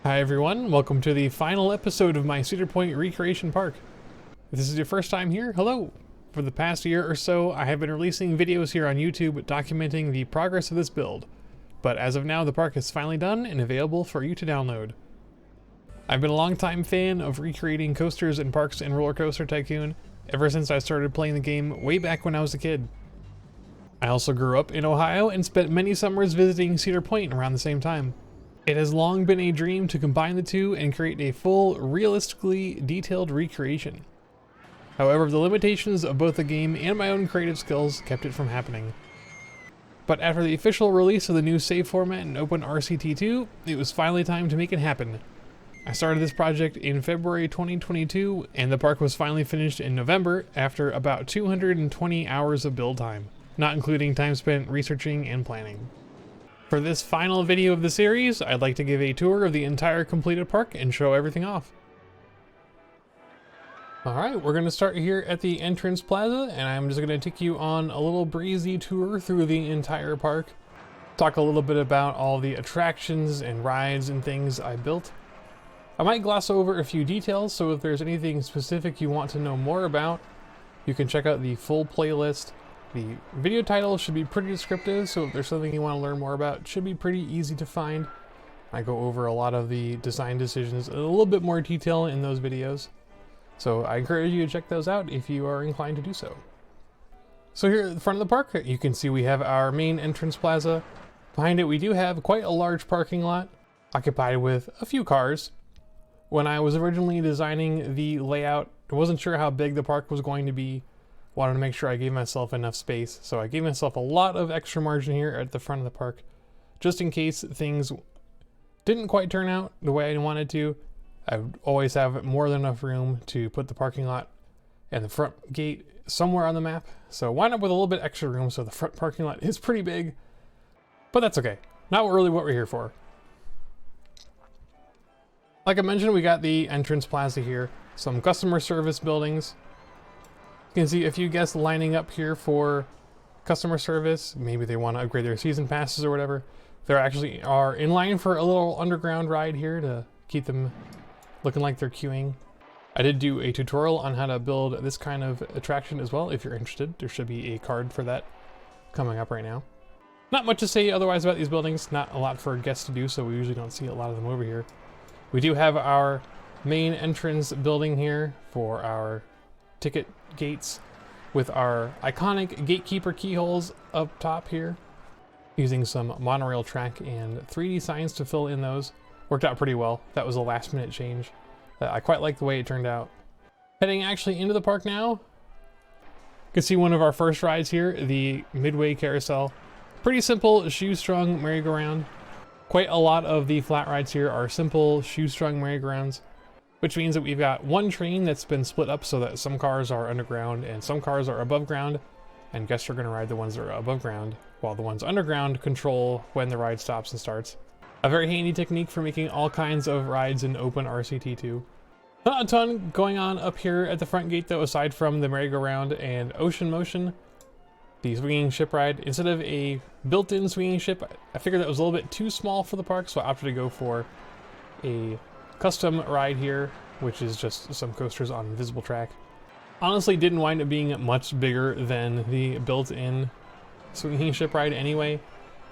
Hi everyone, welcome to the final episode of my Cedar Point Recreation Park. If this is your first time here, hello! For the past year or so, I have been releasing videos here on YouTube documenting the progress of this build. But as of now, the park is finally done and available for you to download. I've been a longtime fan of recreating coasters and parks in RollerCoaster Tycoon ever since I started playing the game way back when I was a kid. I also grew up in Ohio and spent many summers visiting Cedar Point around the same time. It has long been a dream to combine the two and create a full, realistically detailed recreation. However, the limitations of both the game and my own creative skills kept it from happening. But after the official release of the new save format in OpenRCT2, it was finally time to make it happen. I started this project in February 2022, and the park was finally finished in November after about 220 hours of build time, not including time spent researching and planning. For this final video of the series, I'd like to give a tour of the entire completed park and show everything off. Alright, we're going to start here at the entrance plaza, and I'm just going to take you on a little breezy tour through the entire park. Talk a little bit about all the attractions and rides and things I built. I might gloss over a few details, so if there's anything specific you want to know more about, you can check out the full playlist. The video title should be pretty descriptive, so if there's something you want to learn more about, it should be pretty easy to find. I go over a lot of the design decisions in a little bit more detail in those videos. So I encourage you to check those out if you are inclined to do so. So here at the front of the park, you can see we have our main entrance plaza. Behind it we do have quite a large parking lot, occupied with a few cars. When I was originally designing the layout, I wasn't sure how big the park was going to be. Wanted to make sure I gave myself enough space, so I gave myself a lot of extra margin here at the front of the park, just in case things didn't quite turn out the way I wanted to. I would always have more than enough room to put the parking lot and the front gate somewhere on the map, so wind up with a little bit extra room, so the front parking lot is pretty big, but that's okay. Not really what we're here for. Like I mentioned, we got the entrance plaza here, some customer service buildings. You can see a few guests lining up here for customer service. Maybe they want to upgrade their season passes or whatever. They actually are in line for a little underground ride here to keep them looking like they're queuing. I did do a tutorial on how to build this kind of attraction as well. If you're interested, there should be a card for that coming up right now. Not much to say otherwise about these buildings. Not a lot for guests to do, so we usually don't see a lot of them over here. We do have our main entrance building here for our ticket gates with our iconic gatekeeper keyholes up top here, using some monorail track and 3D signs to fill in those. Worked out pretty well. That was a last minute change. I quite like the way it turned out. Heading actually into the park now, you can see one of our first rides here, the Midway Carousel. Pretty simple shoe-strung merry-go-round. Quite a lot of the flat rides here are simple shoe-strung merry-go-rounds, which means that we've got one train that's been split up so that some cars are underground and some cars are above ground, and guests are going to ride the ones that are above ground, while the ones underground control when the ride stops and starts. A very handy technique for making all kinds of rides in OpenRCT2. Not a ton going on up here at the front gate though, aside from the merry-go-round and Ocean Motion, the swinging ship ride. Instead of a built-in swinging ship, I figured that was a little bit too small for the park, so I opted to go for a custom ride here, which is just some coasters on invisible track. Honestly, didn't wind up being much bigger than the built-in swinging ship ride anyway,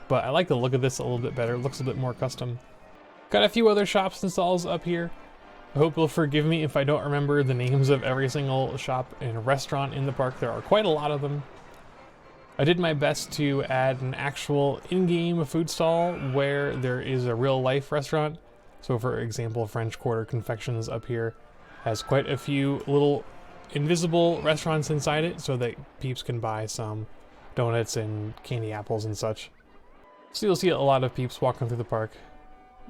but I like the look of this a little bit better. It looks a bit more custom. Got a few other shops and stalls up here. I hope you'll forgive me if I don't remember the names of every single shop and restaurant in the park. There are quite a lot of them. I did my best to add an actual in-game food stall where there is a real-life restaurant. So for example, French Quarter Confections up here has quite a few little invisible restaurants inside it so that peeps can buy some donuts and candy apples and such. So you'll see a lot of peeps walking through the park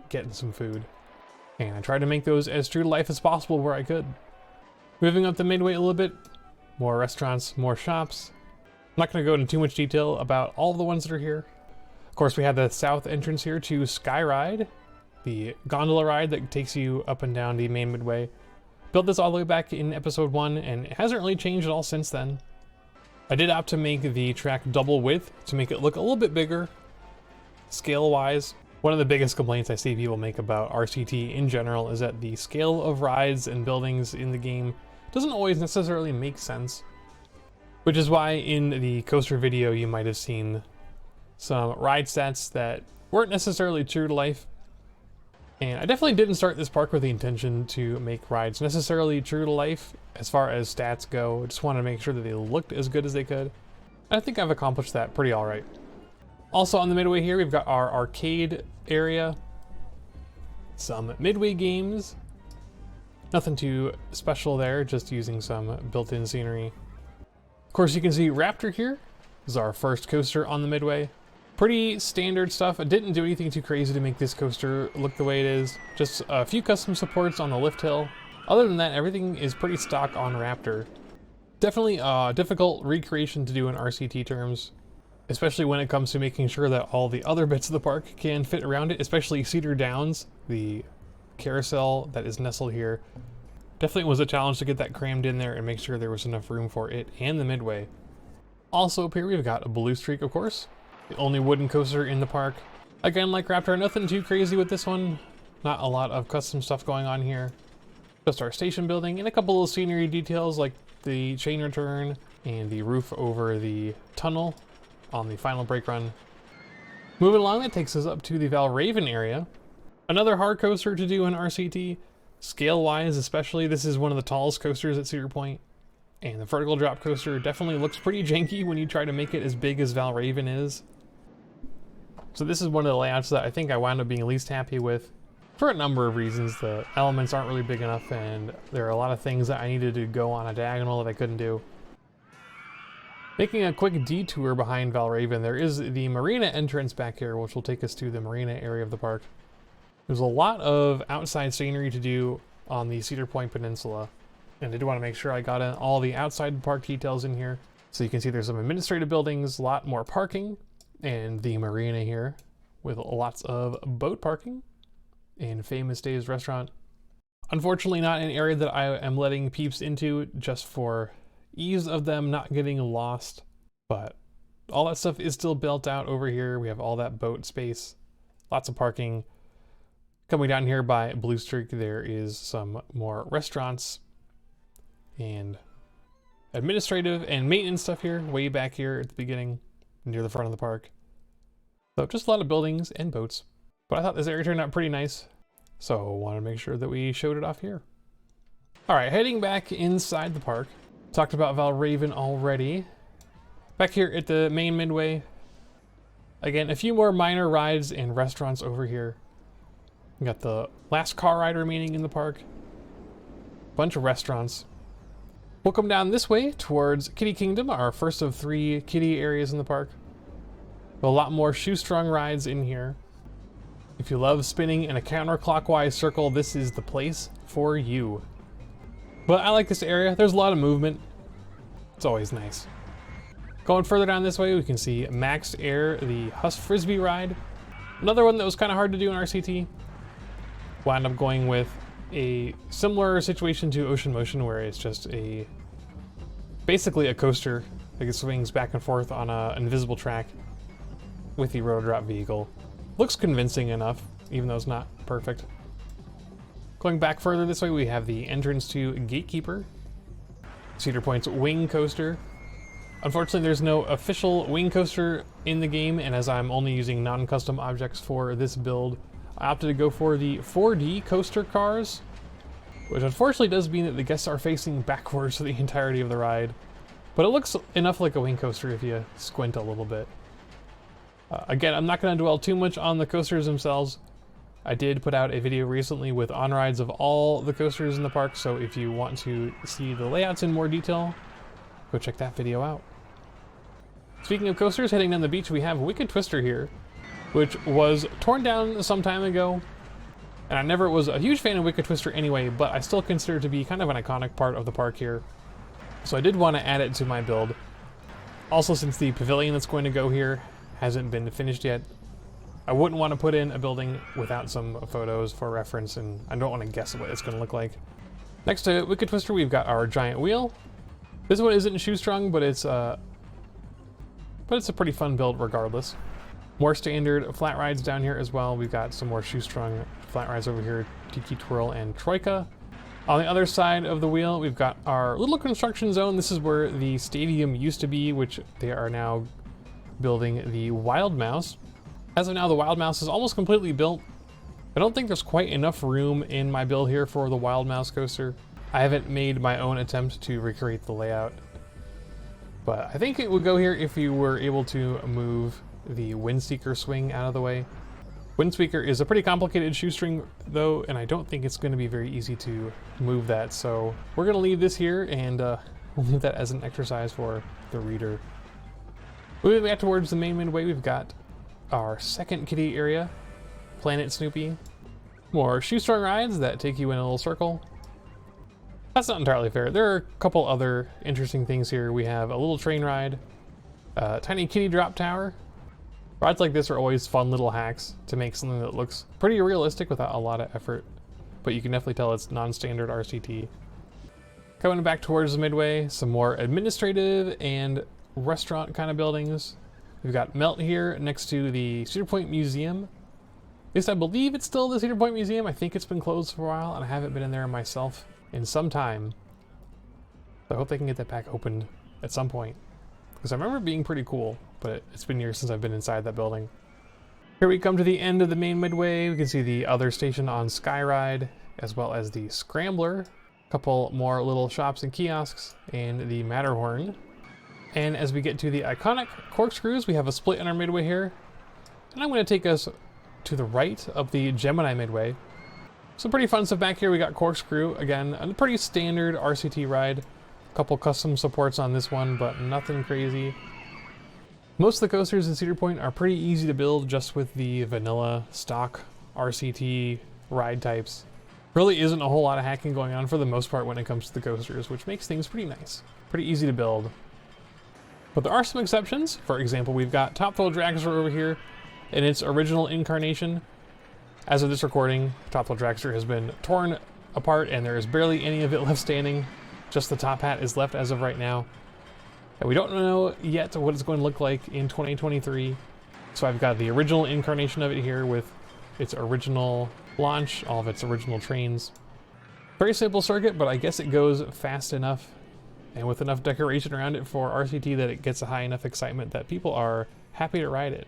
getting some food. And I tried to make those as true to life as possible where I could. Moving up the Midway a little bit, more restaurants, more shops. I'm not going to go into too much detail about all the ones that are here. Of course, we have the south entrance here to Skyride, the gondola ride that takes you up and down the main Midway. Built this all the way back in episode 1, and it hasn't really changed at all since then. I did opt to make the track double width to make it look a little bit bigger, scale-wise. One of the biggest complaints I see people make about RCT in general is that the scale of rides and buildings in the game doesn't always necessarily make sense. Which is why in the coaster video you might have seen some ride stats that weren't necessarily true to life. And I definitely didn't start this park with the intention to make rides necessarily true to life as far as stats go. I just wanted to make sure that they looked as good as they could. I think I've accomplished that pretty alright. Also on the midway here, we've got our arcade area, some midway games, nothing too special there, just using some built-in scenery. Of course, you can see Raptor here. This is our first coaster on the midway. Pretty standard stuff. I didn't do anything too crazy to make this coaster look the way it is. Just a few custom supports on the lift hill. Other than that, everything is pretty stock on Raptor. Definitely a difficult recreation to do in RCT terms, especially when it comes to making sure that all the other bits of the park can fit around it, especially Cedar Downs, the carousel that is nestled here. Definitely was a challenge to get that crammed in there and make sure there was enough room for it and the midway. Also up here we've got a Blue Streak, of course, the only wooden coaster in the park. Again, like Raptor, nothing too crazy with this one. Not a lot of custom stuff going on here. Just our station building and a couple of scenery details like the chain return and the roof over the tunnel on the final brake run. Moving along, that takes us up to the Valraven area. Another hard coaster to do in RCT. Scale-wise especially, this is one of the tallest coasters at Cedar Point. And the vertical drop coaster definitely looks pretty janky when you try to make it as big as Valraven is. So this is one of the layouts that I think I wound up being least happy with. For a number of reasons. The elements aren't really big enough and there are a lot of things that I needed to go on a diagonal that I couldn't do. Making a quick detour behind Valraven, there is the marina entrance back here, which will take us to the marina area of the park. There's a lot of outside scenery to do on the Cedar Point Peninsula, and I did want to make sure I got in all the outside park details in here. So you can see there's some administrative buildings, a lot more parking, and the marina here with lots of boat parking and Famous Days restaurant. Unfortunately not an area that I am letting peeps into just for ease of them not getting lost, but all that stuff is still built out over here. We have all that boat space, lots of parking. Coming down here by Blue Streak, there is some more restaurants and administrative and maintenance stuff here, way back here at the beginning, near the front of the park. So just a lot of buildings and boats. But I thought this area turned out pretty nice, so I wanted to make sure that we showed it off here. All right, heading back inside the park. Talked about Valraven already. Back here at the main midway, again, a few more minor rides and restaurants over here. We got the last car ride remaining in the park. Bunch of restaurants. We'll come down this way towards Kitty Kingdom, our first of 3 kiddie areas in the park. A lot more shoestrung rides in here. If you love spinning in a counterclockwise circle, this is the place for you. But I like this area. There's a lot of movement. It's always nice. Going further down this way, we can see Maxed Air, the Husk Frisbee ride. Another one that was kind of hard to do in RCT. Wound up going with a similar situation to Ocean Motion, where it's just basically a coaster that swings back and forth on an invisible track with the rotor drop vehicle. Looks convincing enough, even though it's not perfect. Going back further this way, we have the entrance to Gatekeeper, Cedar Point's wing coaster. Unfortunately, there's no official wing coaster in the game, and as I'm only using non-custom objects for this build, I opted to go for the 4D coaster cars, which unfortunately does mean that the guests are facing backwards for the entirety of the ride. But it looks enough like a wing coaster if you squint a little bit. Again, I'm not going to dwell too much on the coasters themselves. I did put out a video recently with on-rides of all the coasters in the park, so if you want to see the layouts in more detail, go check that video out. Speaking of coasters, heading down the beach, we have Wicked Twister here, which was torn down some time ago. And I never was a huge fan of Wicked Twister anyway, but I still consider it to be kind of an iconic part of the park here. So I did want to add it to my build. Also, since the pavilion that's going to go here hasn't been finished yet, I wouldn't want to put in a building without some photos for reference, and I don't want to guess what it's going to look like. Next to Wicked Twister, we've got our giant wheel. This one isn't shoestrung, but it's a pretty fun build regardless. More standard flat rides down here as well. We've got some more shoestrung flat rides over here, Tiki Twirl and Troika. On the other side of the wheel, we've got our little construction zone. This is where the stadium used to be, which they are now building the Wild Mouse. As of now, the Wild Mouse is almost completely built. I don't think there's quite enough room in my build here for the Wild Mouse coaster. I haven't made my own attempt to recreate the layout, but I think it would go here if you were able to move the Windseeker swing out of the way. Windseeker is a pretty complicated shoestring though, and I don't think it's going to be very easy to move that, so we're going to leave this here and we'll leave that as an exercise for the reader. Moving back towards the main midway, we've got our second kiddie area, Planet Snoopy. More shoestrung rides that take you in a little circle. That's not entirely fair. There are a couple other interesting things here. We have a little train ride, a tiny kiddie drop tower. Rides like this are always fun little hacks to make something that looks pretty realistic without a lot of effort, but you can definitely tell it's non-standard RCT. Coming back towards the midway, some more administrative and restaurant kind of buildings. We've got Melt here next to the Cedar Point Museum. At least I believe it's still the Cedar Point Museum. I think it's been closed for a while and I haven't been in there myself in some time. So I hope they can get that back opened at some point, because I remember it being pretty cool, but it's been years since I've been inside that building. Here we come to the end of the main midway. We can see the other station on Skyride, as well as the Scrambler, a couple more little shops and kiosks, and the Matterhorn. And as we get to the iconic corkscrews, we have a split in our midway here. And I'm going to take us to the right of the Gemini midway. Some pretty fun stuff back here. We got corkscrew, again, a pretty standard RCT ride. A couple custom supports on this one, but nothing crazy. Most of the coasters in Cedar Point are pretty easy to build just with the vanilla stock RCT ride types. Really isn't a whole lot of hacking going on for the most part when it comes to the coasters, which makes things pretty nice. Pretty easy to build. But there are some exceptions. For example, we've got Top Thrill Dragster over here in its original incarnation. As of this recording, Top Thrill Dragster has been torn apart and there is barely any of it left standing. Just the top hat is left as of right now. And we don't know yet what it's going to look like in 2023. So I've got the original incarnation of it here with its original launch, all of its original trains. Very simple circuit, but I guess it goes fast enough and with enough decoration around it for RCT that it gets a high enough excitement that people are happy to ride it.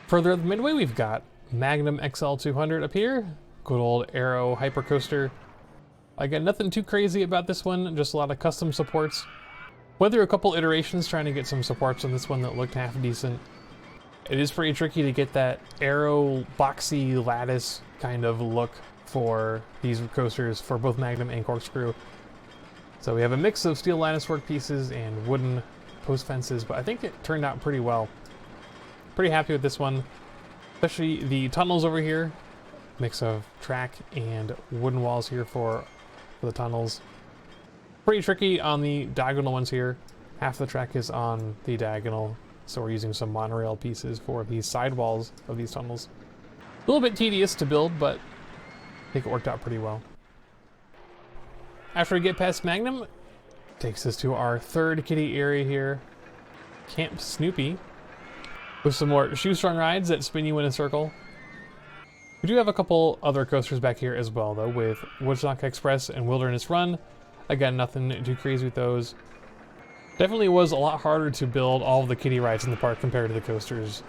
Further up the midway, we've got Magnum XL200 up here. Good old Aero Hypercoaster. Again, nothing too crazy about this one, just a lot of custom supports. Went through a couple iterations trying to get some supports on this one that looked half decent. It is pretty tricky to get that aero boxy lattice kind of look for these coasters for both Magnum and Corkscrew. So we have a mix of steel lattice work pieces and wooden post fences, but I think it turned out pretty well. Pretty happy with this one. Especially the tunnels over here. Mix of track and wooden walls here for the tunnels. Pretty tricky on the diagonal ones here. Half the track is on the diagonal, so we're using some monorail pieces for the sidewalls of these tunnels. A little bit tedious to build, but I think it worked out pretty well. After we get past Magnum, takes us to our third kiddie area here, Camp Snoopy, with some more shoestrung rides that spin you in a circle. We do have a couple other coasters back here as well, though, with Woodstock Express and Wilderness Run. Again, nothing too crazy with those. Definitely was a lot harder to build all of the kiddie rides in the park compared to the coasters.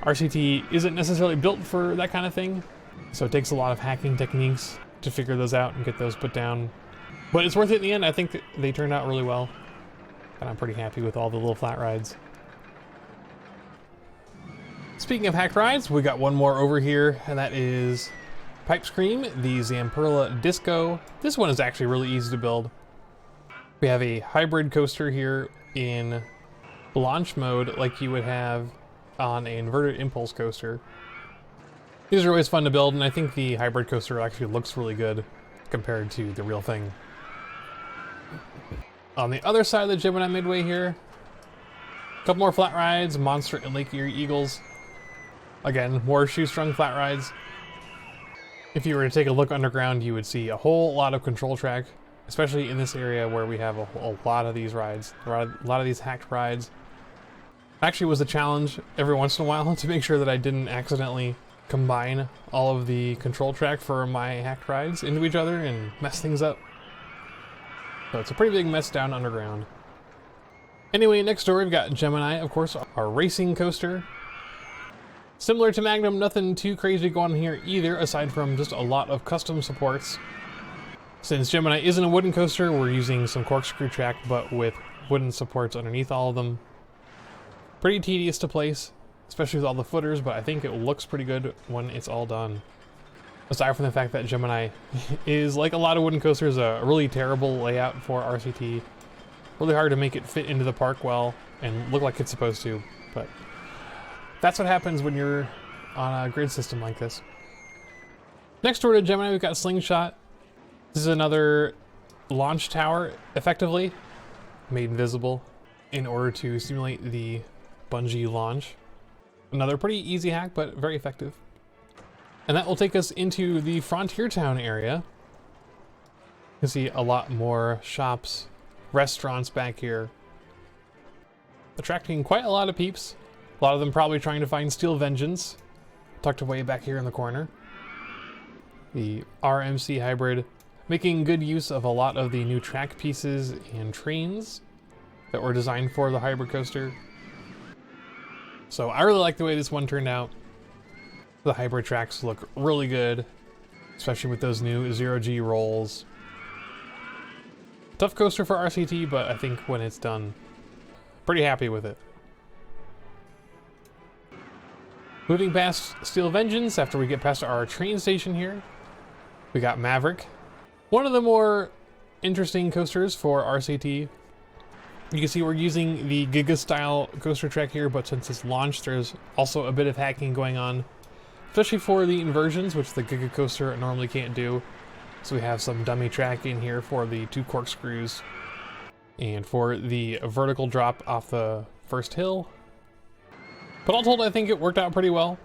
RCT isn't necessarily built for that kind of thing, so it takes a lot of hacking techniques to figure those out and get those put down. But it's worth it in the end. I think they turned out really well, and I'm pretty happy with all the little flat rides. Speaking of hacked rides, we got one more over here, and that is Pipe Scream, the Zamperla Disco. This one is actually really easy to build. We have a hybrid coaster here in launch mode like you would have on an inverted impulse coaster. These are always fun to build, and I think the hybrid coaster actually looks really good compared to the real thing. On the other side of the Gemini Midway here, a couple more flat rides, Monster and Lake Erie Eagles. Again, more shoestrung flat rides. If you were to take a look underground, you would see a whole lot of control track, especially in this area where we have a lot of these rides, a lot of these hacked rides. Actually, was a challenge every once in a while to make sure that I didn't accidentally combine all of the control track for my hacked rides into each other and mess things up. So it's a pretty big mess down underground. Anyway, next door we've got Gemini, of course, our racing coaster. Similar to Magnum, nothing too crazy going on here either, aside from just a lot of custom supports. Since Gemini isn't a wooden coaster, we're using some corkscrew track, but with wooden supports underneath all of them. Pretty tedious to place, especially with all the footers, but I think it looks pretty good when it's all done. Aside from the fact that Gemini is, like a lot of wooden coasters, a really terrible layout for RCT. Really hard to make it fit into the park well and look like it's supposed to, but that's what happens when you're on a grid system like this. Next door to Gemini, we've got Slingshot. This is another launch tower, effectively made invisible in order to simulate the bungee launch. Another pretty easy hack, but very effective. And that will take us into the Frontier Town area. You can see a lot more shops, restaurants back here, attracting quite a lot of peeps. A lot of them probably trying to find Steel Vengeance, tucked away back here in the corner. The RMC hybrid, making good use of a lot of the new track pieces and trains that were designed for the hybrid coaster. So I really like the way this one turned out. The hybrid tracks look really good, especially with those new 0G rolls. Tough coaster for RCT, but I think when it's done, pretty happy with it. Moving past Steel Vengeance, after we get past our train station here, we got Maverick. One of the more interesting coasters for RCT. You can see we're using the Giga style coaster track here, but since it's launched, there's also a bit of hacking going on, especially for the inversions, which the Giga coaster normally can't do. So we have some dummy track in here for the 2 corkscrews and for the vertical drop off the first hill. But all told, I think it worked out pretty well.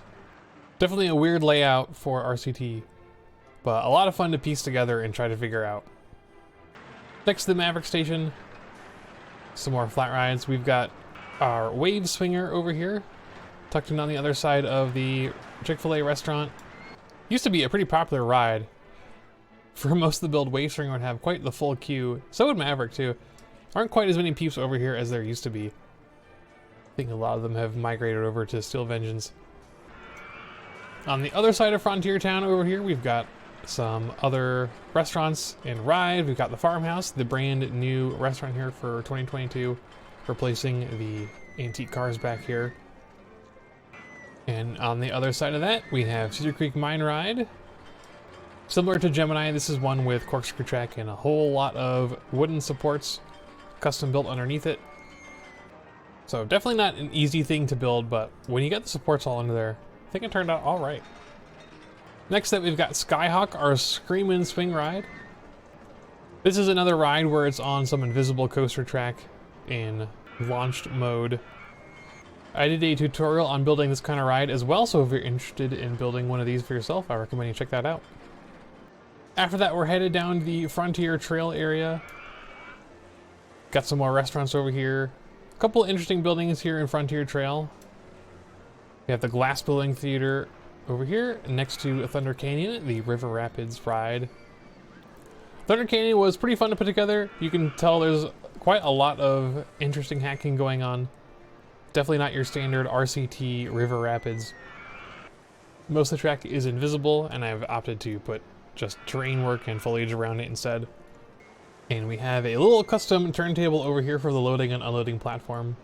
Definitely a weird layout for RCT, but a lot of fun to piece together and try to figure out. Next to the Maverick station, some more flat rides. We've got our Wave Swinger over here, tucked in on the other side of the Chick-fil-A restaurant. Used to be a pretty popular ride. For most of the build, Wave Swinger would have quite the full queue. So would Maverick too. Aren't quite as many peeps over here as there used to be. I think a lot of them have migrated over to Steel Vengeance. On the other side of Frontier Town over here, we've got some other restaurants and rides. We've got the Farmhouse, the brand new restaurant here for 2022, replacing the antique cars back here. And on the other side of that, we have Cedar Creek Mine Ride. Similar to Gemini, this is one with corkscrew track and a whole lot of wooden supports custom built underneath it. So definitely not an easy thing to build, but when you get the supports all under there, I think it turned out all right. Next up, we've got Skyhawk, our Screamin' Swing Ride. This is another ride where it's on some invisible coaster track in launched mode. I did a tutorial on building this kind of ride as well, so if you're interested in building one of these for yourself, I recommend you check that out. After that, we're headed down the Frontier Trail area. Got some more restaurants over here. A couple interesting buildings here in Frontier Trail. We have the Glass Building Theater over here next to Thunder Canyon, the River Rapids ride. Thunder Canyon was pretty fun to put together. You can tell there's quite a lot of interesting hacking going on. Definitely not your standard RCT River Rapids. Most of the track is invisible, and I've opted to put just terrain work and foliage around it instead. And we have a little custom turntable over here for the loading and unloading platform.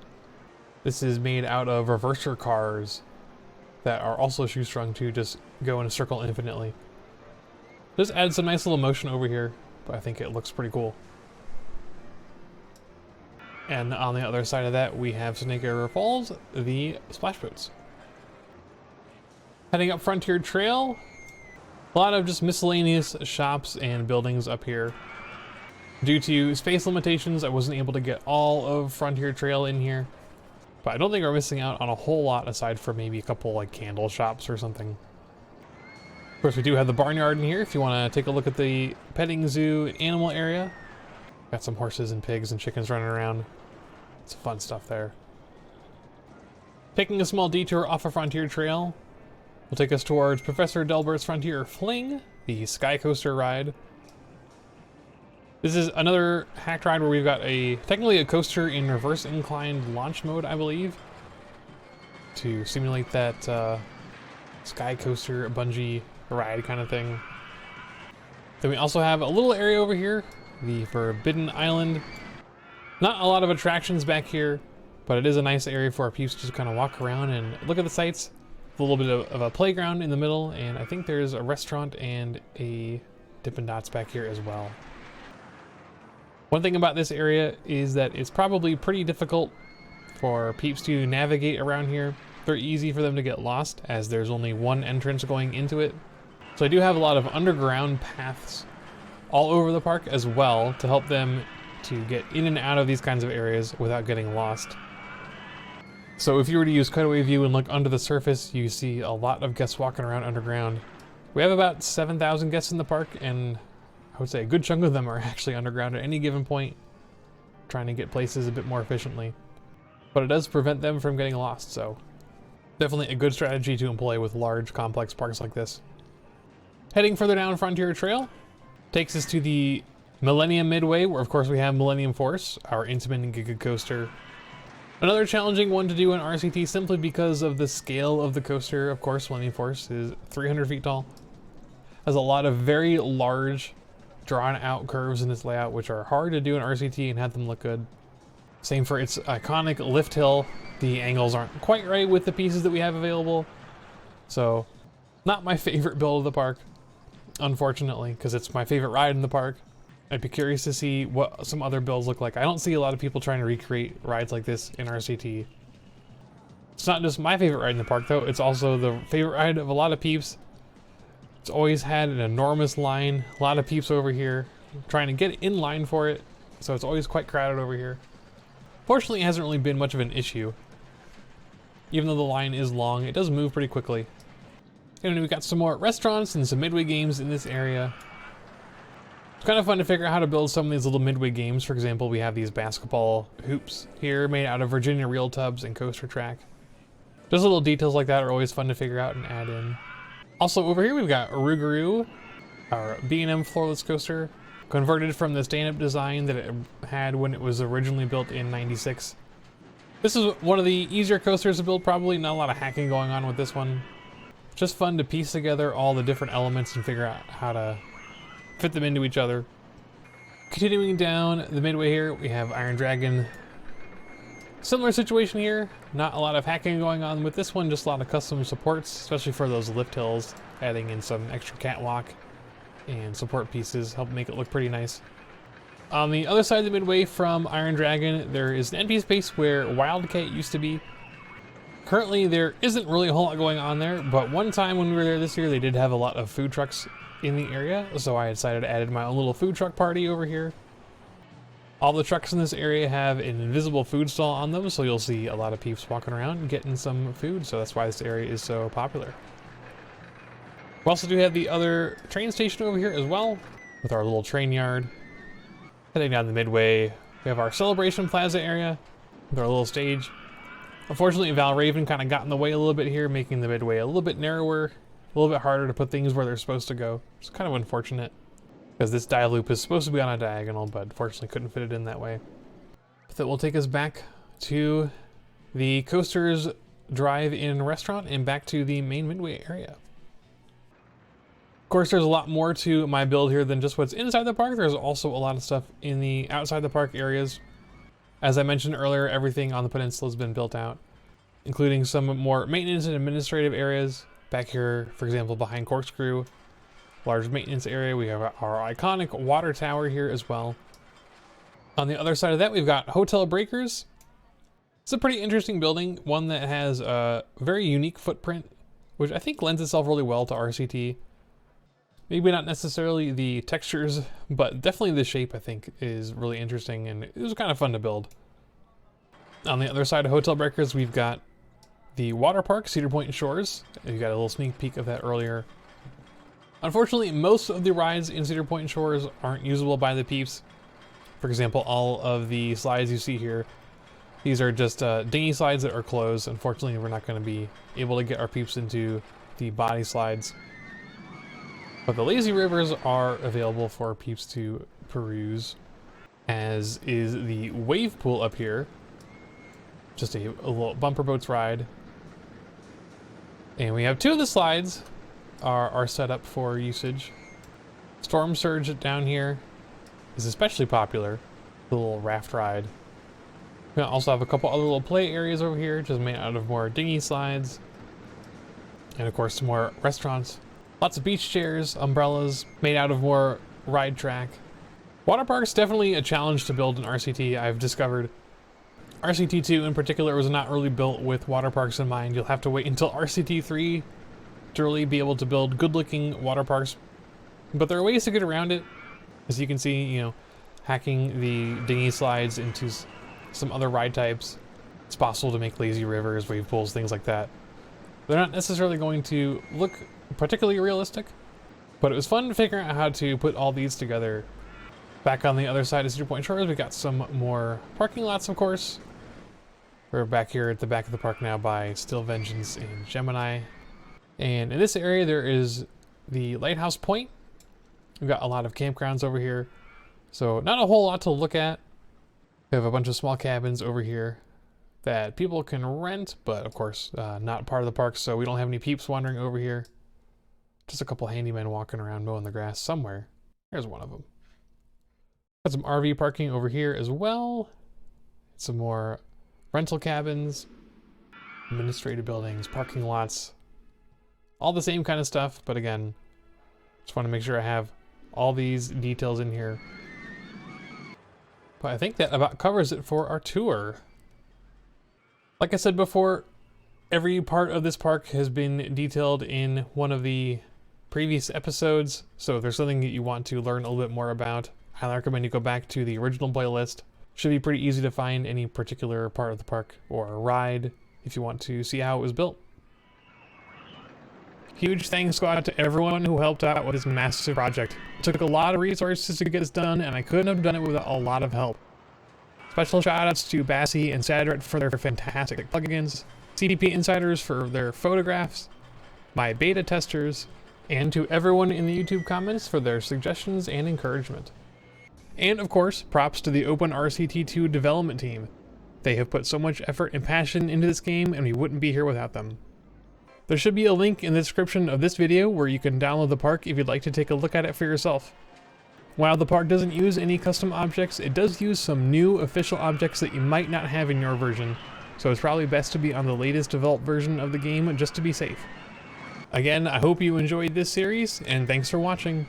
This is made out of reverser cars that are also shoestrung to just go in a circle infinitely. This adds some nice little motion over here, but I think it looks pretty cool. And on the other side of that, we have Snake River Falls, the splash boats. Heading up Frontier Trail, a lot of just miscellaneous shops and buildings up here. Due to space limitations, I wasn't able to get all of Frontier Trail in here, but I don't think we're missing out on a whole lot aside from maybe a couple like candle shops or something. Of course, we do have the barnyard in here if you want to take a look at the petting zoo animal area. Got some horses and pigs and chickens running around. Some fun stuff there. Taking a small detour off a Frontier Trail will take us towards Professor Delbert's Frontier Fling, the Sky Coaster ride. This is another hacked ride where we've got technically a coaster in reverse inclined launch mode, I believe, to simulate that Sky Coaster bungee ride kind of thing. Then we also have a little area over here, the Forbidden Island. Not a lot of attractions back here, but it is a nice area for our peeps to just kind of walk around and look at the sights. A little bit of a playground in the middle, and I think there's a restaurant and a Dippin' Dots back here as well. One thing about this area is that it's probably pretty difficult for peeps to navigate around here. Very easy for them to get lost, as there's only one entrance going into it. So I do have a lot of underground paths all over the park as well to help them to get in and out of these kinds of areas without getting lost. So if you were to use cutaway view and look under the surface, you see a lot of guests walking around underground. We have about 7,000 guests in the park, and I would say a good chunk of them are actually underground at any given point, trying to get places a bit more efficiently. But it does prevent them from getting lost, so definitely a good strategy to employ with large, complex parks like this. Heading further down Frontier Trail takes us to the Millennium Midway, where of course we have Millennium Force, our intimate and giga coaster. Another challenging one to do in RCT simply because of the scale of the coaster. Of course, Millennium Force is 300 feet tall. Has a lot of very large, drawn out curves in its layout, which are hard to do in RCT and have them look good. Same for its iconic lift hill. The angles aren't quite right with the pieces that we have available. So, not my favorite build of the park, unfortunately, because it's my favorite ride in the park. I'd be curious to see what some other builds look like. I don't see a lot of people trying to recreate rides like this in RCT. It's not just my favorite ride in the park though, it's also the favorite ride of a lot of peeps. It's always had an enormous line, a lot of peeps over here trying to get in line for it, so it's always quite crowded over here. Fortunately, it hasn't really been much of an issue. Even though the line is long, it does move pretty quickly. And we've got some more restaurants and some midway games in this area. It's kind of fun to figure out how to build some of these little midway games. For example, we have these basketball hoops here made out of Virginia reel tubs and coaster track. Just little details like that are always fun to figure out and add in. Also over here we've got Rougarou, our B&M floorless coaster, converted from the stand-up design that it had when it was originally built in '96. This is one of the easier coasters to build, probably. Not a lot of hacking going on with this one. Just fun to piece together all the different elements and figure out how to fit them into each other. Continuing down the midway here, we have Iron Dragon. Similar situation here, not a lot of hacking going on with this one, just a lot of custom supports, especially for those lift hills, adding in some extra catwalk and support pieces, help make it look pretty nice. On the other side of the midway from Iron Dragon, there is an empty space where Wildcat used to be. Currently, there isn't really a whole lot going on there, but one time when we were there this year, they did have a lot of food trucks in the area, so I decided to add my own little food truck party over here. All the trucks in this area have an invisible food stall on them, so you'll see a lot of peeps walking around getting some food, so that's why this area is so popular. We also do have the other train station over here as well, with our little train yard. Heading down the midway, we have our Celebration Plaza area with our little stage. Unfortunately, Valraven kind of got in the way a little bit here, making the midway a little bit narrower, a little bit harder to put things where they're supposed to go. It's kind of unfortunate, because this dive loop is supposed to be on a diagonal, but unfortunately couldn't fit it in that way. That will take us back to the Coasters Drive-In restaurant and back to the main midway area. Of course, there's a lot more to my build here than just what's inside the park. There's also a lot of stuff in the outside the park areas. As I mentioned earlier, everything on the peninsula has been built out, including some more maintenance and administrative areas. Back here, for example, behind Corkscrew, large maintenance area. We have our iconic water tower here as well. On the other side of that, we've got Hotel Breakers. It's a pretty interesting building, one that has a very unique footprint, which I think lends itself really well to RCT. Maybe not necessarily the textures, but definitely the shape I think is really interesting, and it was kind of fun to build. On the other side of Hotel Breakers, we've got the water park, Cedar Point Shores. You got a little sneak peek of that earlier. Unfortunately, most of the rides in Cedar Point Shores aren't usable by the peeps. For example, all of the slides you see here These are just dinghy slides that are closed. Unfortunately, we're not going to be able to get our peeps into the body slides. But the lazy rivers are available for peeps to peruse, as is the wave pool up here. Just a little bumper boats ride. And we have two of the slides are set up for usage. Storm Surge down here is especially popular. The little raft ride. We also have a couple other little play areas over here, just made out of more dinghy slides. And of course, some more restaurants. Lots of beach chairs, umbrellas, made out of more ride track. Water park's definitely a challenge to build in RCT, I've discovered. RCT2 in particular was not really built with water parks in mind. You'll have to wait until RCT3 to really be able to build good-looking water parks. But there are ways to get around it. As you can see, you know, hacking the dinghy slides into some other ride types. It's possible to make lazy rivers, wave pools, things like that. They're not necessarily going to look particularly realistic, but it was fun to figure out how to put all these together. Back on the other side of Cedar Point Shores, we got some more parking lots, of course. We're back here at the back of the park now by Steel Vengeance and Gemini. And in this area, there is the Lighthouse Point. We've got a lot of campgrounds over here, so not a whole lot to look at. We have a bunch of small cabins over here that people can rent, but of course, not part of the park, so we don't have any peeps wandering over here. Just a couple handymen walking around mowing the grass somewhere. There's one of them. Got some RV parking over here as well. Some more rental cabins, administrative buildings, parking lots. All the same kind of stuff, but again, just want to make sure I have all these details in here. But I think that about covers it for our tour. Like I said before, every part of this park has been detailed in one of the previous episodes, so if there's something that you want to learn a little bit more about, I highly recommend you go back to the original playlist. Should be pretty easy to find any particular part of the park or a ride if you want to see how it was built. Huge thanks go out to everyone who helped out with this massive project. It took a lot of resources to get this done, and I couldn't have done it without a lot of help. Special shoutouts to Bassie and Sadrat for their fantastic plugins, CDP Insiders for their photographs, my beta testers, and to everyone in the YouTube comments for their suggestions and encouragement. And of course, props to the OpenRCT2 development team. They have put so much effort and passion into this game, and we wouldn't be here without them. There should be a link in the description of this video where you can download the park if you'd like to take a look at it for yourself. While the park doesn't use any custom objects, it does use some new official objects that you might not have in your version, so it's probably best to be on the latest developed version of the game just to be safe. Again, I hope you enjoyed this series, and thanks for watching.